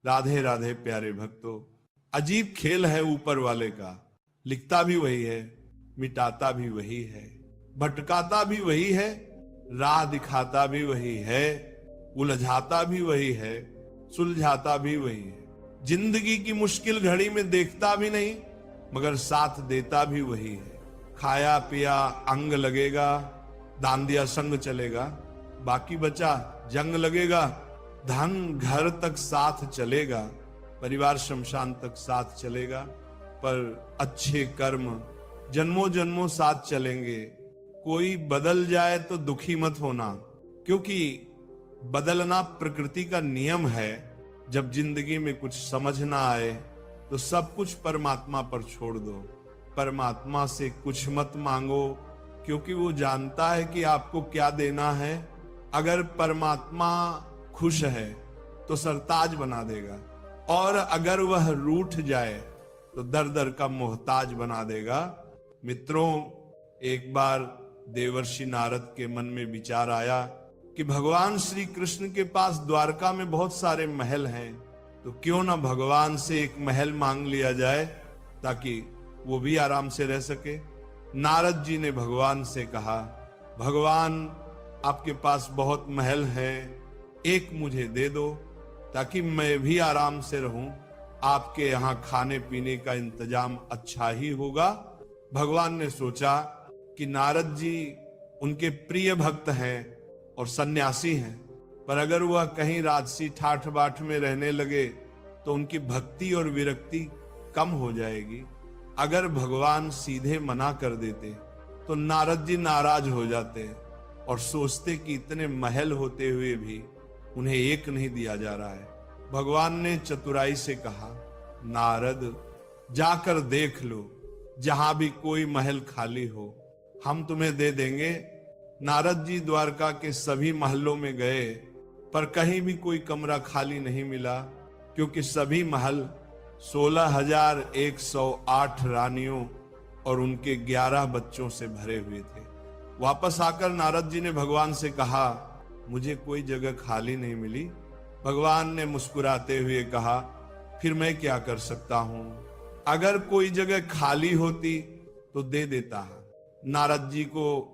राधे राधे प्यारे भक्तों, अजीब खेल है ऊपर वाले का। लिखता भी वही है, मिटाता भी वही है, भटकाता भी वही है, राह दिखाता भी वही है, उलझाता भी वही है, सुलझाता भी वही है। जिंदगी की मुश्किल घड़ी में देखता भी नहीं, मगर साथ देता भी वही है। खाया पिया अंग लगेगा, दान दिया संग चलेगा, बाकी बचा जंग लगेगा। धन घर तक साथ चलेगा, परिवार शमशान तक साथ चलेगा, पर अच्छे कर्म जन्मों जन्मों साथ चलेंगे। कोई बदल जाए तो दुखी मत होना, क्योंकि बदलना प्रकृति का नियम है। जब जिंदगी में कुछ समझ ना आए तो सब कुछ परमात्मा पर छोड़ दो। परमात्मा से कुछ मत मांगो, क्योंकि वो जानता है कि आपको क्या देना है। अगर परमात्मा खुश है तो सरताज बना देगा, और अगर वह रूठ जाए तो दर दर का मोहताज बना देगा। मित्रों, एक बार देवर्षि नारद के मन में विचार आया कि भगवान श्री कृष्ण के पास द्वारका में बहुत सारे महल हैं, तो क्यों ना भगवान से एक महल मांग लिया जाए ताकि वो भी आराम से रह सके। नारद जी ने भगवान से कहा, भगवान आपके पास बहुत महल हैं, एक मुझे दे दो ताकि मैं भी आराम से रहूं। आपके यहाँ खाने पीने का इंतजाम अच्छा ही होगा। भगवान ने सोचा कि नारद जी उनके प्रिय भक्त हैं और सन्यासी हैं, पर अगर वह कहीं राजसी ठाठ बाट में रहने लगे तो उनकी भक्ति और विरक्ति कम हो जाएगी। अगर भगवान सीधे मना कर देते तो नारद जी नाराज हो जाते और सोचते कि इतने महल होते हुए भी उन्हें एक नहीं दिया जा रहा है। भगवान ने चतुराई से कहा, नारद जाकर देख लो, जहां भी कोई महल खाली हो हम तुम्हें दे देंगे। नारद जी द्वारका के सभी महलों में गए, पर कहीं भी कोई कमरा खाली नहीं मिला, क्योंकि सभी महल 16,108 रानियों और उनके 11 बच्चों से भरे हुए थे। वापस आकर नारद जी ने भगवान से कहा, मुझे कोई जगह खाली नहीं मिली। भगवान ने मुस्कुराते हुए कहा, फिर मैं क्या कर सकता हूं? अगर कोई जगह खाली होती तो दे देता। नारद जी को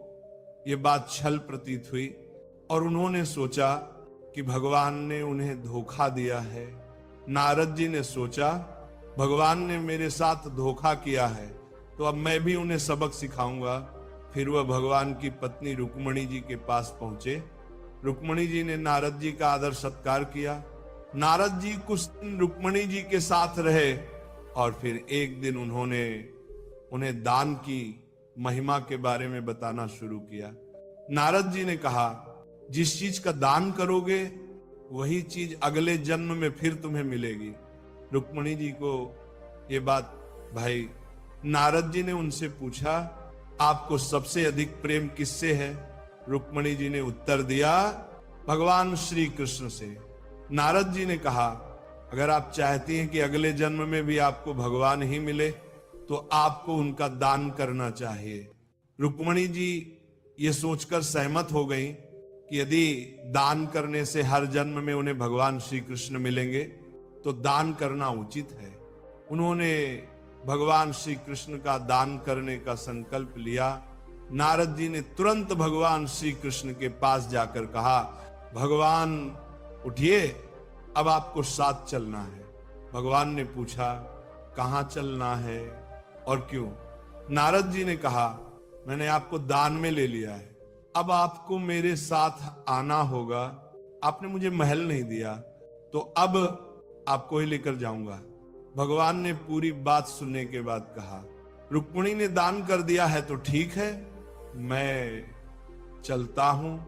यह बात छल प्रतीत हुई और उन्होंने सोचा कि भगवान ने उन्हें धोखा दिया है। नारद जी ने सोचा, भगवान ने मेरे साथ धोखा किया है तो अब मैं भी उन्हें सबक सिखाऊंगा। फिर वह भगवान की पत्नी रुक्मणी जी के पास पहुंचे। रुक्मणी जी ने नारद जी का आदर सत्कार किया। नारद जी कुछ दिन रुक्मणी जी के साथ रहे और फिर एक दिन उन्होंने उन्हें दान की महिमा के बारे में बताना शुरू किया। नारद जी ने कहा, जिस चीज का दान करोगे वही चीज अगले जन्म में फिर तुम्हें मिलेगी। रुक्मणी जी को ये बात भाई। नारद जी ने उनसे पूछा, आपको सबसे अधिक प्रेम किससे है? रुक्मणी जी ने उत्तर दिया, भगवान श्री कृष्ण से। नारद जी ने कहा, अगर आप चाहती हैं कि अगले जन्म में भी आपको भगवान ही मिले तो आपको उनका दान करना चाहिए। रुक्मणी जी ये सोचकर सहमत हो गई कि यदि दान करने से हर जन्म में उन्हें भगवान श्री कृष्ण मिलेंगे तो दान करना उचित है। उन्होंने भगवान श्री कृष्ण का दान करने का संकल्प लिया। नारद जी ने तुरंत भगवान श्री कृष्ण के पास जाकर कहा, भगवान उठिए, अब आपको साथ चलना है। भगवान ने पूछा, कहां चलना है और क्यों? नारद जी ने कहा, मैंने आपको दान में ले लिया है, अब आपको मेरे साथ आना होगा। आपने मुझे महल नहीं दिया तो अब आपको ही लेकर जाऊंगा। भगवान ने पूरी बात सुनने के बाद कहा, रुक्मिणी ने दान कर दिया है तो ठीक है, मैं चलता हूं,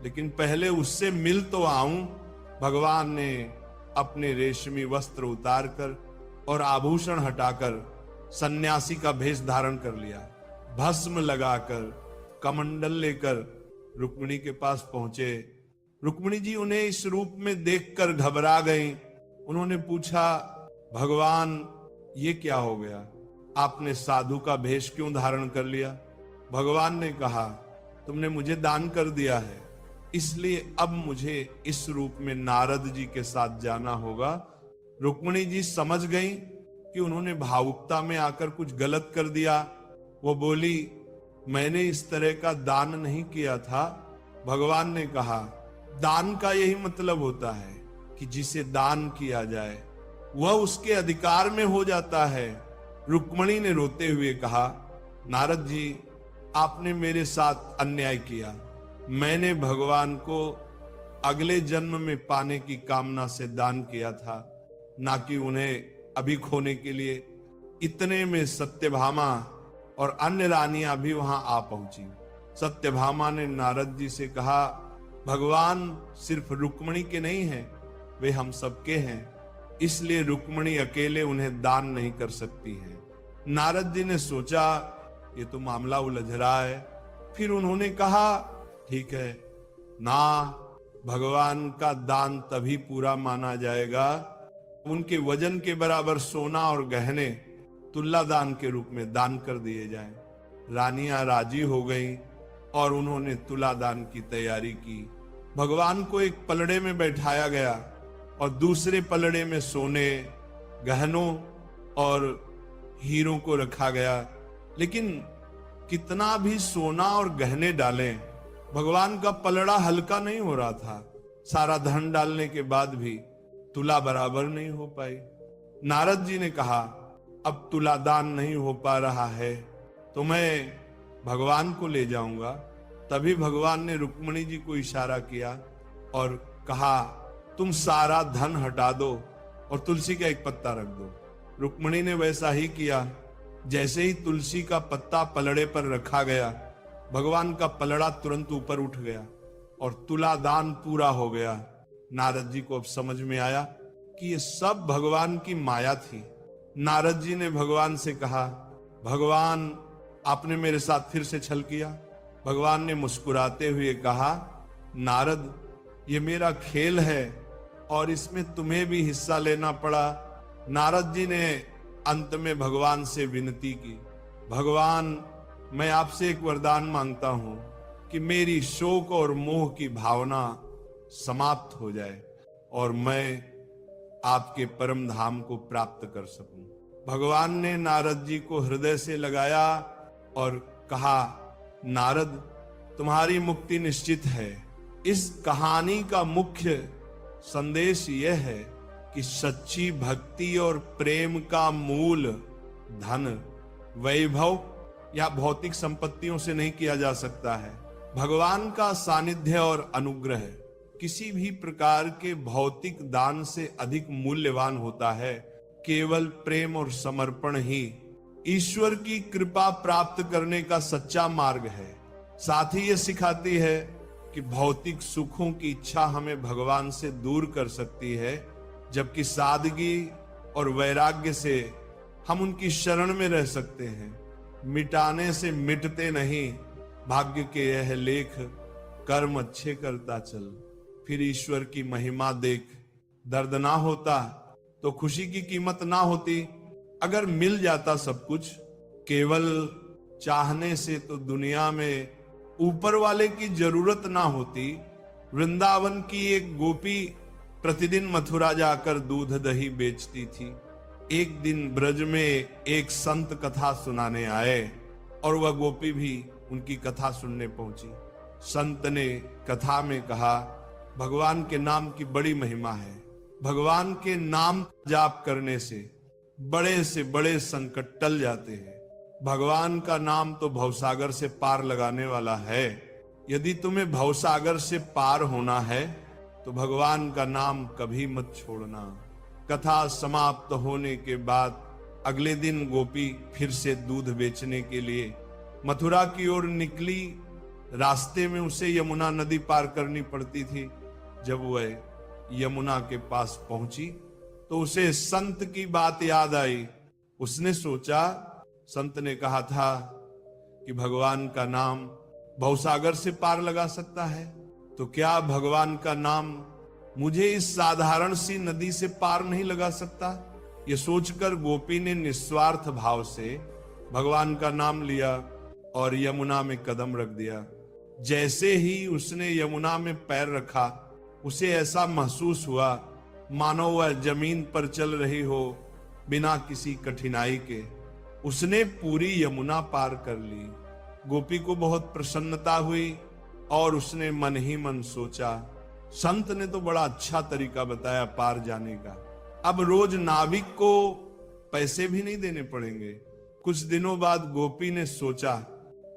लेकिन पहले उससे मिल तो आऊं। भगवान ने अपने रेशमी वस्त्र उतारकर और आभूषण हटाकर सन्यासी का भेष धारण कर लिया। भस्म लगाकर कमंडल लेकर रुक्मिणी के पास पहुंचे। रुक्मिणी जी उन्हें इस रूप में देखकर घबरा गईं। उन्होंने पूछा, भगवान ये क्या हो गया? आपने साधु का भेष क्यों धारण कर लिया? भगवान ने कहा, तुमने मुझे दान कर दिया है, इसलिए अब मुझे इस रूप में नारद जी के साथ जाना होगा। रुक्मिणी जी समझ गई कि उन्होंने भावुकता में आकर कुछ गलत कर दिया। वो बोली, मैंने इस तरह का दान नहीं किया था। भगवान ने कहा, दान का यही मतलब होता है कि जिसे दान किया जाए वह उसके अधिकार में हो जाता है। रुक्मिणी ने रोते हुए कहा, नारद जी, आपने मेरे साथ अन्याय किया। मैंने भगवान को अगले जन्म में पाने की कामना से दान किया था, ना कि उन्हें अभी खोने के लिए। इतने में सत्यभामा और अन्य रानियां भी वहां आ पहुंची। सत्यभामा ने नारद जी से कहा, भगवान सिर्फ रुक्मिणी के नहीं हैं, वे हम सबके हैं, इसलिए रुक्मिणी अकेले उन्हें दान नहीं कर सकती है। नारद जी ने सोचा ये तो मामला उलझ रहा है। फिर उन्होंने कहा, ठीक है ना, भगवान का दान तभी पूरा माना जाएगा उनके वजन के बराबर सोना और गहने तुल्ला दान के रूप में दान कर दिए जाएं। रानियां राजी हो गईं और उन्होंने तुला दान की तैयारी की। भगवान को एक पलड़े में बैठाया गया और दूसरे पलड़े में सोने, गहनों और हीरों को रखा गया। लेकिन कितना भी सोना और गहने डालें, भगवान का पलड़ा हल्का नहीं हो रहा था। सारा धन डालने के बाद भी तुला बराबर नहीं हो पाई। नारद जी ने कहा, अब तुला दान नहीं हो पा रहा है तो मैं भगवान को ले जाऊंगा। तभी भगवान ने रुक्मिणी जी को इशारा किया और कहा, तुम सारा धन हटा दो और तुलसी का एक पत्ता रख दो। रुक्मिणी ने वैसा ही किया। जैसे ही तुलसी का पत्ता पलड़े पर रखा गया, भगवान का पलड़ा तुरंत ऊपर उठ गया और तुला दान पूरा हो गया। नारद जी को अब समझ में आया कि ये सब भगवान की माया थी। नारद जी ने भगवान से कहा, भगवान, आपने मेरे साथ फिर से छल किया। भगवान ने मुस्कुराते हुए कहा, नारद, ये मेरा खेल है और इसमें तुम्हें भी हिस्सा लेना पड़ा। नारद जी ने अंत में भगवान से विनती की, भगवान, मैं आपसे एक वरदान मांगता हूं कि मेरी शोक और मोह की भावना समाप्त हो जाए और मैं आपके परम धाम को प्राप्त कर सकूं। भगवान ने नारद जी को हृदय से लगाया और कहा, नारद, तुम्हारी मुक्ति निश्चित है। इस कहानी का मुख्य संदेश यह है कि सच्ची भक्ति और प्रेम का मूल धन, वैभव या भौतिक संपत्तियों से नहीं किया जा सकता है। भगवान का सानिध्य और अनुग्रह किसी भी प्रकार के भौतिक दान से अधिक मूल्यवान होता है। केवल प्रेम और समर्पण ही ईश्वर की कृपा प्राप्त करने का सच्चा मार्ग है। साथ ही ये सिखाती है कि भौतिक सुखों की इच्छा हमें भगवान से दूर कर सकती है, जबकि सादगी और वैराग्य से हम उनकी शरण में रह सकते हैं। मिटाने से मिटते नहीं, भाग्य के यह लेख, कर्म अच्छे करता चल, फिर ईश्वर की महिमा देख। दर्द ना होता तो खुशी की कीमत ना होती। अगर मिल जाता सब कुछ केवल चाहने से तो दुनिया में ऊपर वाले की जरूरत ना होती। वृंदावन की एक गोपी प्रतिदिन मथुरा जाकर दूध दही बेचती थी। एक दिन ब्रज में एक संत कथा सुनाने आए और वह गोपी भी उनकी कथा सुनने पहुंची। संत ने कथा में कहा, भगवान के नाम की बड़ी महिमा है। भगवान के नाम जाप करने से बड़े संकट टल जाते हैं। भगवान का नाम तो भवसागर से पार लगाने वाला है। यदि तुम्हें भवसागर से पार होना है तो भगवान का नाम कभी मत छोड़ना। कथा समाप्त होने के बाद अगले दिन गोपी फिर से दूध बेचने के लिए मथुरा की ओर निकली। रास्ते में उसे यमुना नदी पार करनी पड़ती थी। जब वह यमुना के पास पहुंची तो उसे संत की बात याद आई। उसने सोचा, संत ने कहा था कि भगवान का नाम भवसागर से पार लगा सकता है, तो क्या भगवान का नाम मुझे इस साधारण सी नदी से पार नहीं लगा सकता? ये सोचकर गोपी ने निस्वार्थ भाव से भगवान का नाम लिया और यमुना में कदम रख दिया। जैसे ही उसने यमुना में पैर रखा, उसे ऐसा महसूस हुआ मानो वह जमीन पर चल रही हो बिना किसी कठिनाई के। उसने पूरी यमुना पार कर ली। गोपी को बहुत प्रसन्नता हुई और उसने मन ही मन सोचा, संत ने तो बड़ा अच्छा तरीका बताया पार जाने का। अब रोज नाविक को पैसे भी नहीं देने पड़ेंगे। कुछ दिनों बाद गोपी ने सोचा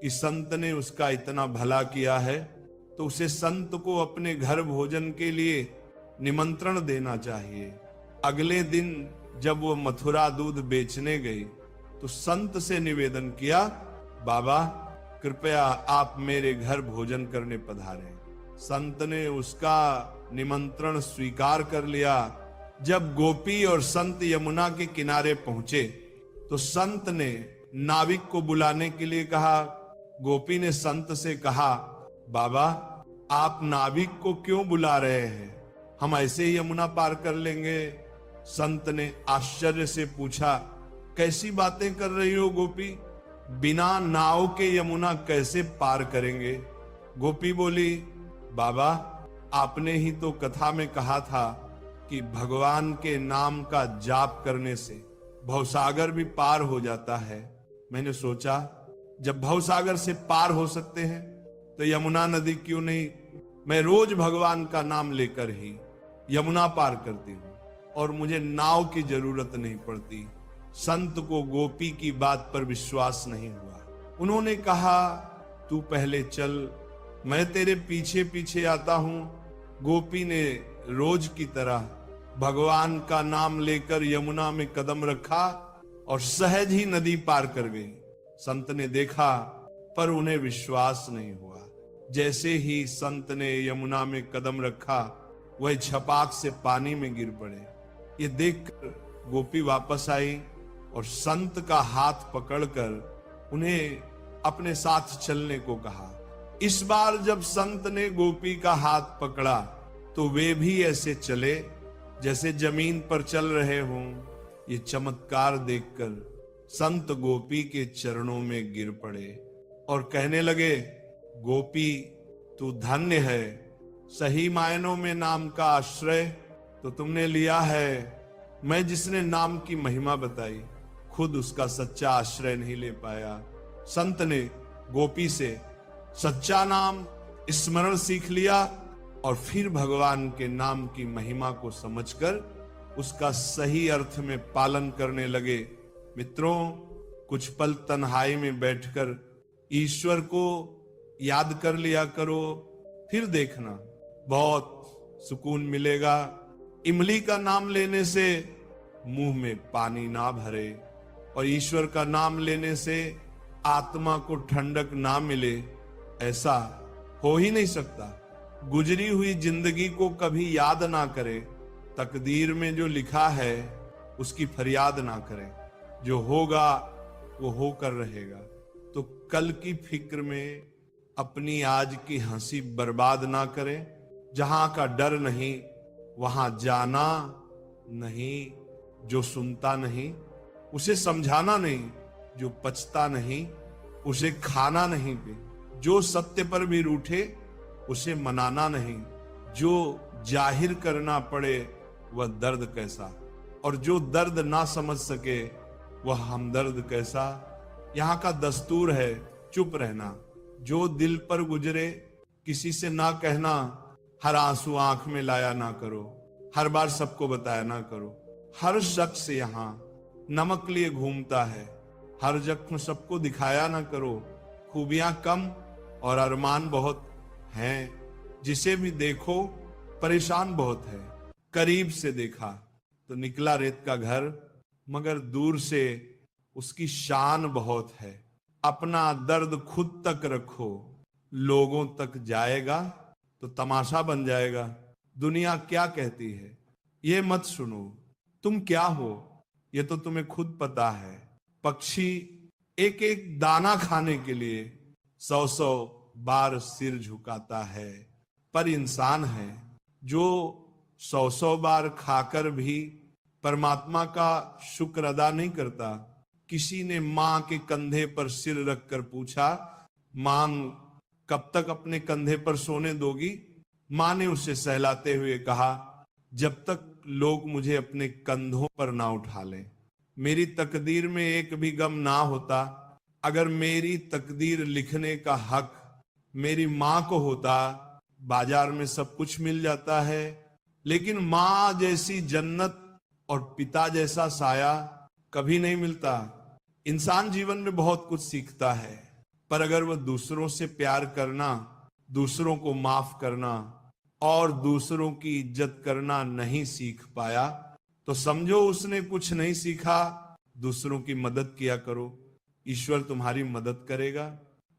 कि संत ने उसका इतना भला किया है तो उसे संत को अपने घर भोजन के लिए निमंत्रण देना चाहिए। अगले दिन जब वो मथुरा दूध बेचने गई तो संत से निवेदन किया, बाबा कृपया आप मेरे घर भोजन करने पधारें। संत ने उसका निमंत्रण स्वीकार कर लिया। जब गोपी और संत यमुना के किनारे पहुंचे तो संत ने नाविक को बुलाने के लिए कहा। गोपी ने संत से कहा, बाबा आप नाविक को क्यों बुला रहे हैं, हम ऐसे ही यमुना पार कर लेंगे। संत ने आश्चर्य से पूछा, कैसी बातें कर रही हो गोपी, बिना नाव के यमुना कैसे पार करेंगे। गोपी बोली, बाबा आपने ही तो कथा में कहा था कि भगवान के नाम का जाप करने से भवसागर भी पार हो जाता है। मैंने सोचा जब भवसागर से पार हो सकते हैं तो यमुना नदी क्यों नहीं, मैं रोज भगवान का नाम लेकर ही यमुना पार करती हूँ और मुझे नाव की जरूरत नहीं पड़ती। संत को गोपी की बात पर विश्वास नहीं हुआ। उन्होंने कहा, तू पहले चल, मैं तेरे पीछे पीछे आता हूं। गोपी ने रोज की तरह भगवान का नाम लेकर यमुना में कदम रखा और सहज ही नदी पार कर गई। संत ने देखा पर उन्हें विश्वास नहीं हुआ। जैसे ही संत ने यमुना में कदम रखा वह छपाक से पानी में गिर पड़े। ये देखकर गोपी वापस आई और संत का हाथ पकड़कर उन्हें अपने साथ चलने को कहा। इस बार जब संत ने गोपी का हाथ पकड़ा तो वे भी ऐसे चले जैसे जमीन पर चल रहे हों। ये चमत्कार देखकर संत गोपी के चरणों में गिर पड़े और कहने लगे, गोपी तू धन्य है, सही मायनों में नाम का आश्रय तो तुमने लिया है। मैं जिसने नाम की महिमा बताई खुद उसका सच्चा आश्रय नहीं ले पाया। संत ने गोपी से सच्चा नाम स्मरण सीख लिया और फिर भगवान के नाम की महिमा को समझकर उसका सही अर्थ में पालन करने लगे। मित्रों, कुछ पल तन्हाई में बैठकर ईश्वर को याद कर लिया करो, फिर देखना बहुत सुकून मिलेगा। इमली का नाम लेने से मुंह में पानी ना भरे और ईश्वर का नाम लेने से आत्मा को ठंडक ना मिले, ऐसा हो ही नहीं सकता। गुजरी हुई जिंदगी को कभी याद ना करे, तकदीर में जो लिखा है उसकी फरियाद ना करें। जो होगा वो होकर रहेगा। तो कल की फिक्र में अपनी आज की हंसी बर्बाद ना करें। जहां का डर नहीं वहां जाना नहीं। जो सुनता नहीं उसे समझाना नहीं। जो पचता नहीं उसे खाना नहीं पे। जो सत्य पर भी रूठे उसे मनाना नहीं। जो जाहिर करना पड़े वह दर्द कैसा, और जो दर्द ना समझ सके वह हमदर्द कैसा। यहाँ का दस्तूर है चुप रहना। जो दिल पर गुजरे किसी से ना कहना। हर आंसू आंख में लाया ना करो, हर बार सबको बताया ना करो। हर शख्स यहाँ नमक लिए घूमता है, हर जख्म सबको दिखाया ना करो। खूबियां कम और अरमान बहुत हैं। जिसे भी देखो परेशान बहुत है। करीब से देखा तो निकला रेत का घर, मगर दूर से उसकी शान बहुत है। अपना दर्द खुद तक रखो, लोगों तक जाएगा तो तमाशा बन जाएगा। दुनिया क्या कहती है ये मत सुनो। तुम क्या हो ये तो तुम्हें खुद पता है। पक्षी एक एक दाना खाने के लिए 100-100 बार सिर झुकाता है, पर इंसान है जो 100-100 बार खाकर भी परमात्मा का शुक्र अदा नहीं करता। किसी ने मां के कंधे पर सिर रखकर पूछा, मां कब तक अपने कंधे पर सोने दोगी? मां ने उसे सहलाते हुए कहा, जब तक लोग मुझे अपने कंधों पर ना उठा लें। मेरी तकदीर में एक भी गम ना होता अगर मेरी तकदीर लिखने का हक मेरी माँ को होता। बाजार में सब कुछ मिल जाता है, लेकिन माँ जैसी जन्नत और पिता जैसा साया कभी नहीं मिलता। इंसान जीवन में बहुत कुछ सीखता है, पर अगर वह दूसरों से प्यार करना, दूसरों को माफ करना और दूसरों की इज्जत करना नहीं सीख पाया, तो समझो उसने कुछ नहीं सीखा। दूसरों की मदद किया करो, ईश्वर तुम्हारी मदद करेगा।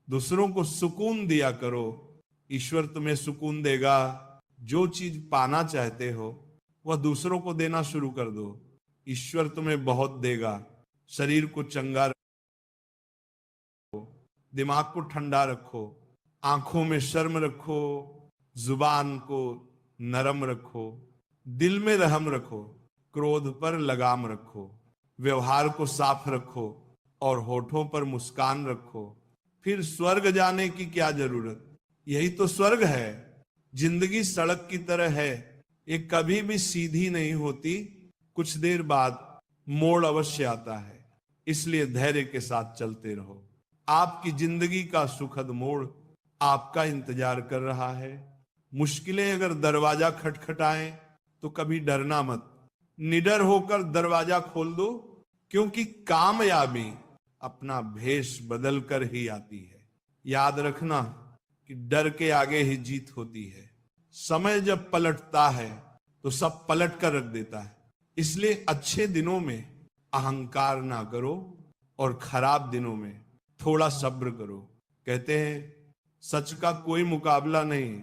दूसरों को सुकून दिया करो, ईश्वर तुम्हें सुकून देगा। जो चीज पाना चाहते हो वह दूसरों को देना शुरू कर दो, ईश्वर तुम्हें बहुत देगा। शरीर को चंगा रखो, दिमाग को ठंडा रखो, आंखों में शर्म रखो, जुबान को नरम रखो, दिल में रहम रखो, क्रोध पर लगाम रखो, व्यवहार को साफ रखो और होठों पर मुस्कान रखो। फिर स्वर्ग जाने की क्या जरूरत, यही तो स्वर्ग है। जिंदगी सड़क की तरह है, ये कभी भी सीधी नहीं होती, कुछ देर बाद मोड़ अवश्य आता है। इसलिए धैर्य के साथ चलते रहो, आपकी जिंदगी का सुखद मोड़ आपका इंतजार कर रहा है। मुश्किलें अगर दरवाजा खटखटाएं तो कभी डरना मत, निडर होकर दरवाजा खोल दो, क्योंकि कामयाबी अपना भेष बदल कर ही आती है। याद रखना कि डर के आगे ही जीत होती है। समय जब पलटता है तो सब पलट कर रख देता है। इसलिए अच्छे दिनों में अहंकार ना करो और खराब दिनों में थोड़ा सब्र करो। कहते हैं सच का कोई मुकाबला नहीं,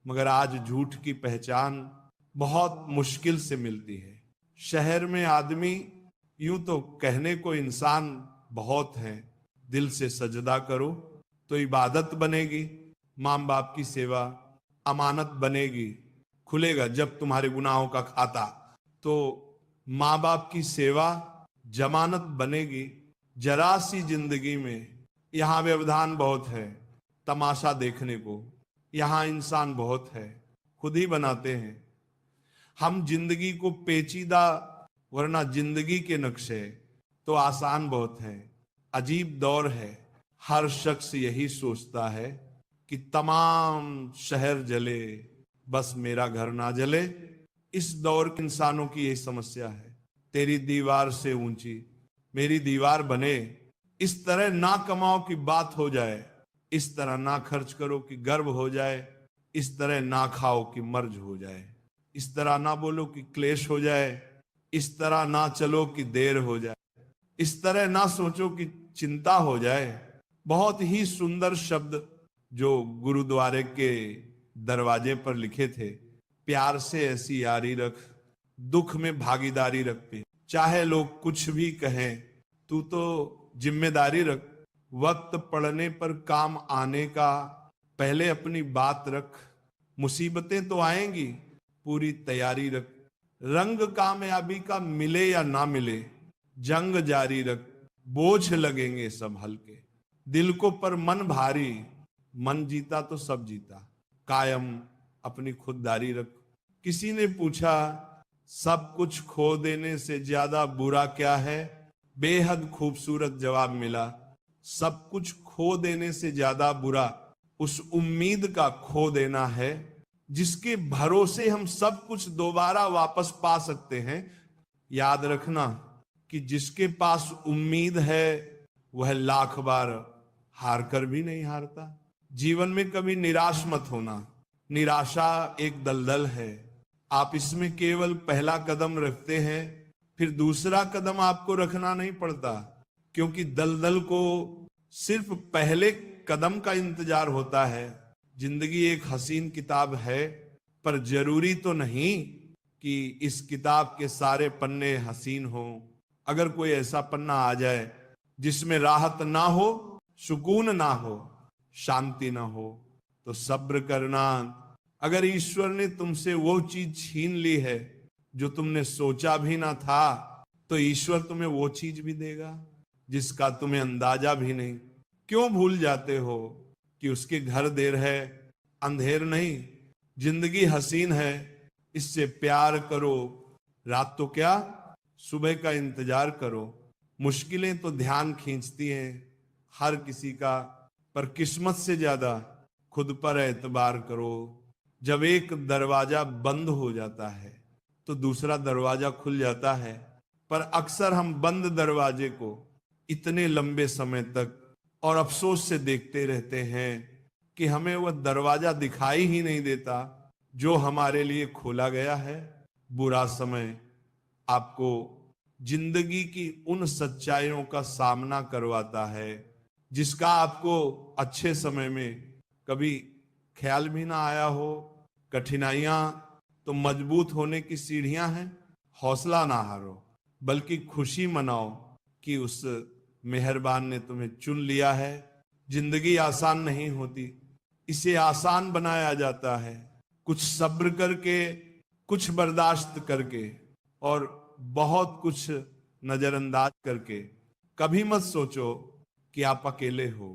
मगर आज झूठ की पहचान बहुत मुश्किल से मिलती है। शहर में आदमी, यूं तो कहने को इंसान बहुत है, दिल से सजदा करो तो इबादत बनेगी। माँ बाप की सेवा अमानत बनेगी, खुलेगा जब तुम्हारे गुनाहों का खाता, तो माँ बाप की सेवा जमानत बनेगी। जरा सी जिंदगी में यहाँ व्यवधान बहुत है, तमाशा देखने को यहाँ इंसान बहुत है, खुद ही बनाते हैं हम जिंदगी को पेचीदा, वरना जिंदगी के नक्शे तो आसान बहुत है। अजीब दौर है, हर शख्स यही सोचता है कि तमाम शहर जले बस मेरा घर ना जले। इस दौर के इंसानों की यही समस्या है। तेरी दीवार से ऊंची मेरी दीवार बने, इस तरह ना कमाओ कि बात हो जाए, इस तरह ना खर्च करो कि गर्व हो जाए, इस तरह ना खाओ कि मर्ज हो जाए, इस तरह ना बोलो कि क्लेश हो जाए, इस तरह ना चलो कि देर हो जाए, इस तरह ना सोचो कि चिंता हो जाए। बहुत ही सुंदर शब्द जो गुरुद्वारे के दरवाजे पर लिखे थे। प्यार से ऐसी यारी रख, दुख में भागीदारी रख पे, चाहे लोग कुछ भी कहें तू तो जिम्मेदारी रख। वक्त पड़ने पर काम आने का पहले अपनी बात रख, मुसीबतें तो आएंगी पूरी तैयारी रख। रंग कामयाबी का मिले या ना मिले, जंग जारी रख, बोझ लगेंगे सब हल्के। दिल को पर मन भारी, मन जीता तो सब जीता, कायम अपनी खुददारी रख। किसी ने पूछा सब कुछ खो देने से ज्यादा बुरा क्या है, बेहद खूबसूरत जवाब मिला, सब कुछ खो देने से ज्यादा बुरा उस उम्मीद का खो देना है जिसके भरोसे हम सब कुछ दोबारा वापस पा सकते हैं। याद रखना कि जिसके पास उम्मीद है वह लाख बार हार कर भी नहीं हारता। जीवन में कभी निराश मत होना, निराशा एक दलदल है, आप इसमें केवल पहला कदम रखते हैं, फिर दूसरा कदम आपको रखना नहीं पड़ता, क्योंकि दलदल को सिर्फ पहले कदम का इंतजार होता है। जिंदगी एक हसीन किताब है, पर जरूरी तो नहीं कि इस किताब के सारे पन्ने हसीन हो। अगर कोई ऐसा पन्ना आ जाए जिसमें राहत ना हो, सुकून ना हो, शांति ना हो, तो सब्र करना। अगर ईश्वर ने तुमसे वो चीज छीन ली है जो तुमने सोचा भी ना था, तो ईश्वर तुम्हें वो चीज भी देगा जिसका तुम्हें अंदाजा भी नहीं। क्यों भूल जाते हो कि उसके घर देर है, अंधेर नहीं। जिंदगी हसीन है, इससे प्यार करो, रात तो क्या, सुबह का इंतजार करो। मुश्किलें तो ध्यान खींचती हैं हर किसी का, पर किस्मत से ज्यादा खुद पर एतबार करो। जब एक दरवाजा बंद हो जाता है तो दूसरा दरवाजा खुल जाता है, पर अक्सर हम बंद दरवाजे को इतने लंबे समय तक और अफसोस से देखते रहते हैं कि हमें वह दरवाजा दिखाई ही नहीं देता जो हमारे लिए खोला गया है। बुरा समय आपको जिंदगी की उन सच्चाइयों का सामना करवाता है जिसका आपको अच्छे समय में कभी ख्याल भी ना आया हो। कठिनाइयां तो मजबूत होने की सीढ़ियां हैं। हौसला ना हारो, बल्कि खुशी मनाओ कि उस मेहरबान ने तुम्हें चुन लिया है। जिंदगी आसान नहीं होती, इसे आसान बनाया जाता है कुछ सब्र करके, कुछ बर्दाश्त करके और बहुत कुछ नजरअंदाज करके। कभी मत सोचो कि आप अकेले हो,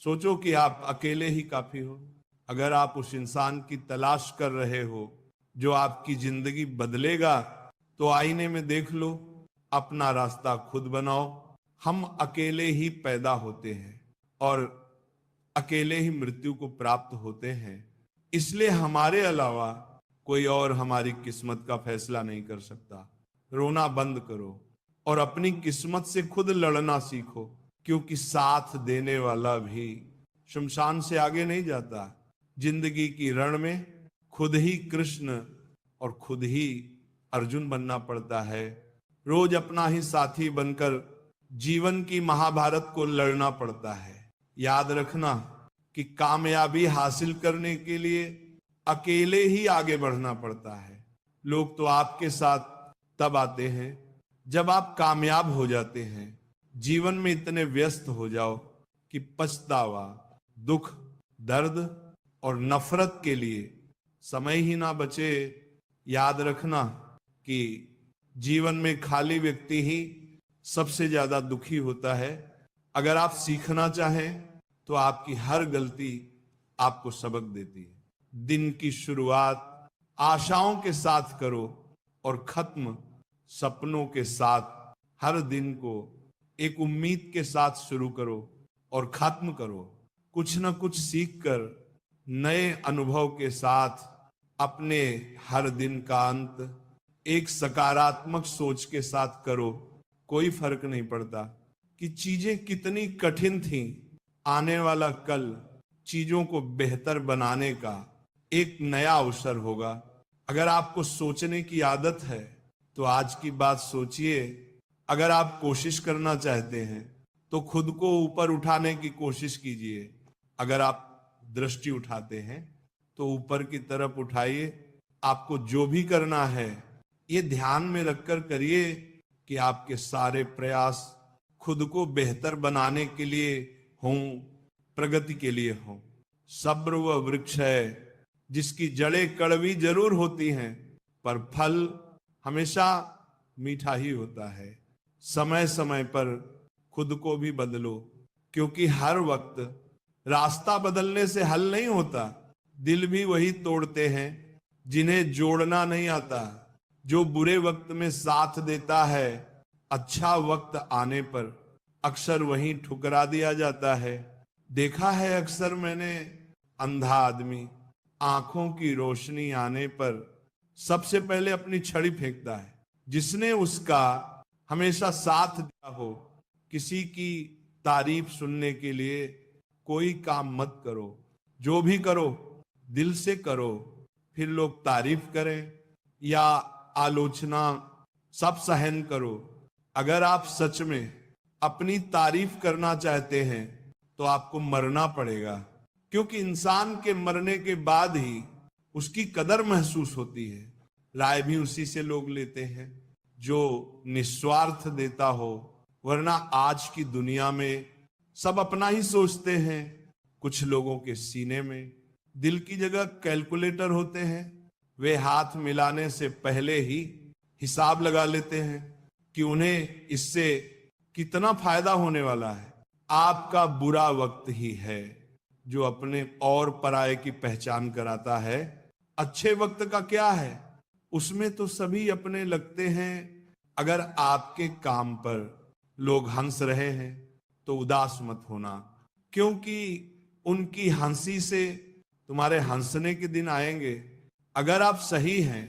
सोचो कि आप अकेले ही काफी हो। अगर आप उस इंसान की तलाश कर रहे हो जो आपकी जिंदगी बदलेगा, तो आईने में देख लो, अपना रास्ता खुद बनाओ। हम अकेले ही पैदा होते हैं और अकेले ही मृत्यु को प्राप्त होते हैं, इसलिए हमारे अलावा कोई और हमारी किस्मत का फैसला नहीं कर सकता। रोना बंद करो और अपनी किस्मत से खुद लड़ना सीखो, क्योंकि साथ देने वाला भी शमशान से आगे नहीं जाता। जिंदगी की रण में खुद ही कृष्ण और खुद ही अर्जुन बनना पड़ता है। रोज अपना ही साथी बनकर जीवन की महाभारत को लड़ना पड़ता है। याद रखना कि कामयाबी हासिल करने के लिए अकेले ही आगे बढ़ना पड़ता है। लोग तो आपके साथ तब आते हैं जब आप कामयाब हो जाते हैं। जीवन में इतने व्यस्त हो जाओ कि पछतावा, दुख, दर्द और नफरत के लिए समय ही ना बचे। याद रखना कि जीवन में खाली व्यक्ति ही सबसे ज्यादा दुखी होता है। अगर आप सीखना चाहें तो आपकी हर गलती आपको सबक देती है। दिन की शुरुआत आशाओं के साथ करो और खत्म सपनों के साथ। हर दिन को एक उम्मीद के साथ शुरू करो और खत्म करो कुछ न कुछ सीख कर, नए अनुभव के साथ। अपने हर दिन का अंत एक सकारात्मक सोच के साथ करो। कोई फर्क नहीं पड़ता कि चीजें कितनी कठिन थी, आने वाला कल चीजों को बेहतर बनाने का एक नया अवसर होगा। अगर आपको सोचने की आदत है तो आज की बात सोचिए। अगर आप कोशिश करना चाहते हैं तो खुद को ऊपर उठाने की कोशिश कीजिए। अगर आप दृष्टि उठाते हैं तो ऊपर की तरफ उठाइए। आपको जो भी करना है ये ध्यान में रखकर करिए कि आपके सारे प्रयास खुद को बेहतर बनाने के लिए हों, प्रगति के लिए हों। सब्र वह वृक्ष है जिसकी जड़ें कड़वी जरूर होती हैं, पर फल हमेशा मीठा ही होता है। समय समय पर खुद को भी बदलो, क्योंकि हर वक्त रास्ता बदलने से हल नहीं होता। दिल भी वही तोड़ते हैं जिन्हें जोड़ना नहीं आता। जो बुरे वक्त में साथ देता है, अच्छा वक्त आने पर अक्सर वहीं ठुकरा दिया जाता है। देखा है अक्सर मैंने, अंधा आदमी आंखों की रोशनी आने पर सबसे पहले अपनी छड़ी फेंकता है। जिसने उसका हमेशा साथ दिया हो, किसी की तारीफ सुनने के लिए कोई काम मत करो। जो भी करो दिल से करो, फिर लोग तारीफ करें या आलोचना सब सहन करो। अगर आप सच में अपनी तारीफ करना चाहते हैं तो आपको मरना पड़ेगा, क्योंकि इंसान के मरने के बाद ही उसकी कदर महसूस होती है। राय भी उसी से लोग लेते हैं जो निस्वार्थ देता हो, वरना आज की दुनिया में सब अपना ही सोचते हैं। कुछ लोगों के सीने में दिल की जगह कैलकुलेटर होते हैं। वे हाथ मिलाने से पहले ही हिसाब लगा लेते हैं कि उन्हें इससे कितना फायदा होने वाला है। आपका बुरा वक्त ही है जो अपने और पराये की पहचान कराता है। अच्छे वक्त का क्या है, उसमें तो सभी अपने लगते हैं। अगर आपके काम पर लोग हंस रहे हैं तो उदास मत होना, क्योंकि उनकी हंसी से तुम्हारे हंसने के दिन आएंगे। अगर आप सही हैं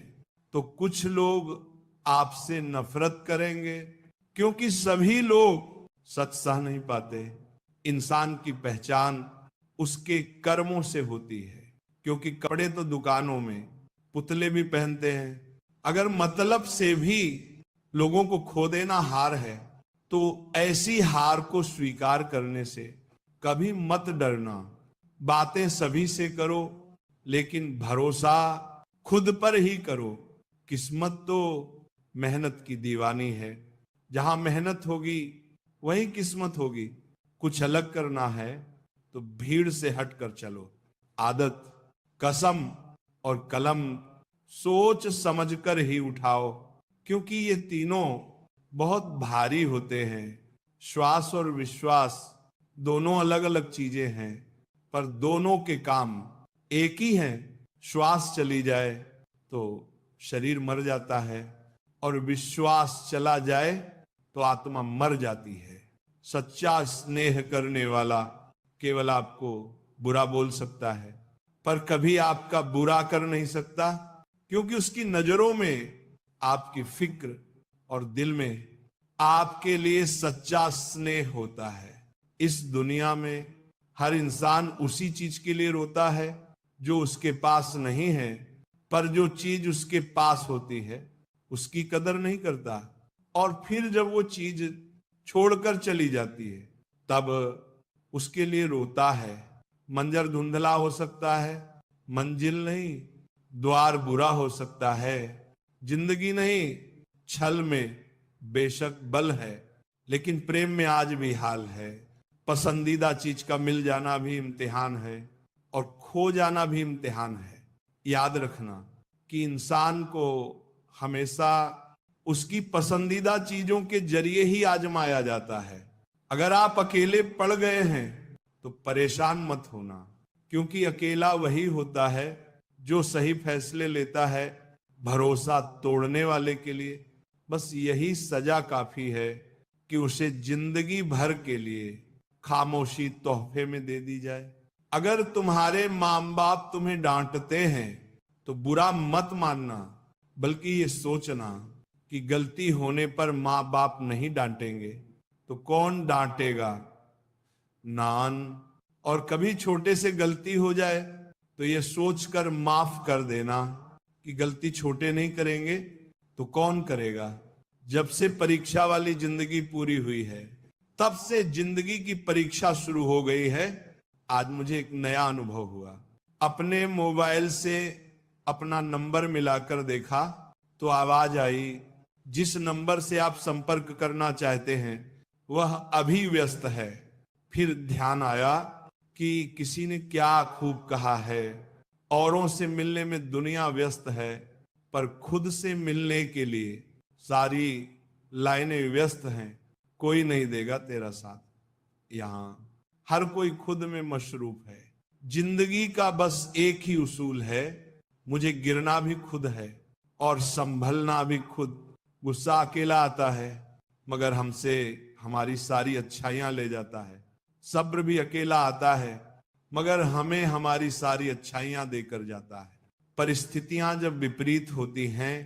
तो कुछ लोग आपसे नफरत करेंगे, क्योंकि सभी लोग सच सह नहीं पाते। इंसान की पहचान उसके कर्मों से होती है, क्योंकि कपड़े तो दुकानों में पुतले भी पहनते हैं। अगर मतलब से भी लोगों को खो देना हार है, तो ऐसी हार को स्वीकार करने से कभी मत डरना। बातें सभी से करो, लेकिन भरोसा खुद पर ही करो। किस्मत तो मेहनत की दीवानी है। जहां मेहनत होगी वही किस्मत होगी। कुछ अलग करना है तो भीड़ से हटकर चलो। आदत, कसम और कलम सोच समझकर ही उठाओ, क्योंकि ये तीनों बहुत भारी होते हैं। श्वास और विश्वास दोनों अलग अलग चीजें हैं, पर दोनों के काम एक ही हैं। श्वास चली जाए तो शरीर मर जाता है, और विश्वास चला जाए तो आत्मा मर जाती है। सच्चा स्नेह करने वाला केवल आपको बुरा बोल सकता है, पर कभी आपका बुरा कर नहीं सकता, क्योंकि उसकी नजरों में आपकी फिक्र और दिल में आपके लिए सच्चा स्नेह होता है। इस दुनिया में हर इंसान उसी चीज के लिए रोता है जो उसके पास नहीं है, पर जो चीज उसके पास होती है उसकी कदर नहीं करता। और फिर जब वो चीज छोड़कर चली जाती है तब उसके लिए रोता है। मंजर धुंधला हो सकता है, मंजिल नहीं, द्वार बुरा हो सकता है, जिंदगी नहीं, छल में बेशक बल है, लेकिन प्रेम में आज भी हाल है। पसंदीदा चीज का मिल जाना भी इम्तिहान है, और खो जाना भी इम्तिहान है। याद रखना कि इंसान को हमेशा उसकी पसंदीदा चीजों के जरिए ही आजमाया जाता है। अगर आप अकेले पड़ गए हैं तो परेशान मत होना, क्योंकि अकेला वही होता है जो सही फैसले लेता है। भरोसा तोड़ने वाले के लिए बस यही सजा काफी है कि उसे जिंदगी भर के लिए खामोशी तोहफे में दे दी जाए। अगर तुम्हारे माँ बाप तुम्हें डांटते हैं तो बुरा मत मानना, बल्कि ये सोचना कि गलती होने पर माँ बाप नहीं डांटेंगे तो कौन डांटेगा। नान, और कभी छोटे से गलती हो जाए तो ये सोचकर माफ कर देना कि गलती छोटे नहीं करेंगे तो कौन करेगा। जब से परीक्षा वाली जिंदगी पूरी हुई है तब से जिंदगी की परीक्षा शुरू हो गई है। आज मुझे एक नया अनुभव हुआ। अपने मोबाइल से अपना नंबर मिलाकर देखा तो आवाज आई, जिस नंबर से आप संपर्क करना चाहते हैं वह अभी व्यस्त है। फिर ध्यान आया कि किसी ने क्या खूब कहा है, औरों से मिलने में दुनिया व्यस्त है, पर खुद से मिलने के लिए सारी लाइनें व्यस्त हैं। कोई नहीं देगा तेरा साथ। यहां हर कोई खुद में मशरूफ है। जिंदगी का बस एक ही उसूल है, मुझे गिरना भी खुद है और संभलना भी खुद। गुस्सा अकेला आता है मगर हमसे हमारी सारी अच्छाइयां ले जाता है। सब्र भी अकेला आता है मगर हमें हमारी सारी अच्छाइयां देकर जाता है। परिस्थितियां जब विपरीत होती हैं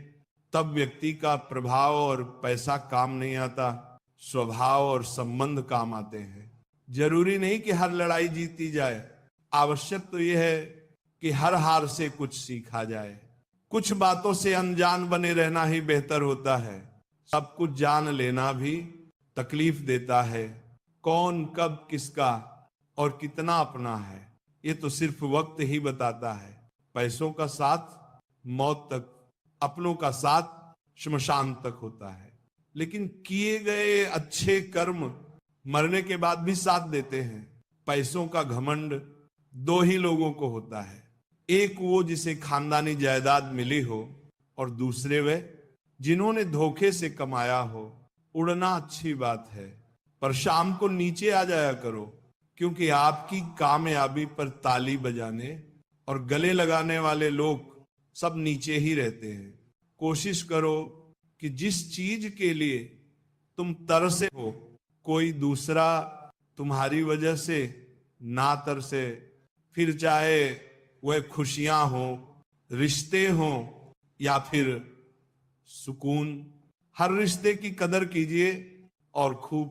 तब व्यक्ति का प्रभाव और पैसा काम नहीं आता, स्वभाव और संबंध काम आते हैं। जरूरी नहीं कि हर लड़ाई जीती जाए, आवश्यक तो यह है कि हर हार से कुछ सीखा जाए। कुछ बातों से अनजान बने रहना ही बेहतर होता है। सब कुछ जान लेना भी तकलीफ देता है। कौन कब किसका और कितना अपना है ये तो सिर्फ वक्त ही बताता है। पैसों का साथ मौत तक, अपनों का साथ श्मशान तक होता है, लेकिन किए गए अच्छे कर्म मरने के बाद भी साथ देते हैं। पैसों का घमंड दो ही लोगों को होता है, एक वो जिसे खानदानी जायदाद मिली हो और दूसरे वे जिन्होंने धोखे से कमाया हो। उड़ना अच्छी बात है पर शाम को नीचे आ जाया करो, क्योंकि आपकी कामयाबी पर ताली बजाने और गले लगाने वाले लोग सब नीचे ही रहते हैं। कोशिश करो कि जिस चीज के लिए तुम तरसे हो कोई दूसरा तुम्हारी वजह से ना तरसे। फिर चाहे वह खुशियां हो, रिश्ते हो या फिर सुकून, हर रिश्ते की कदर कीजिए और खूब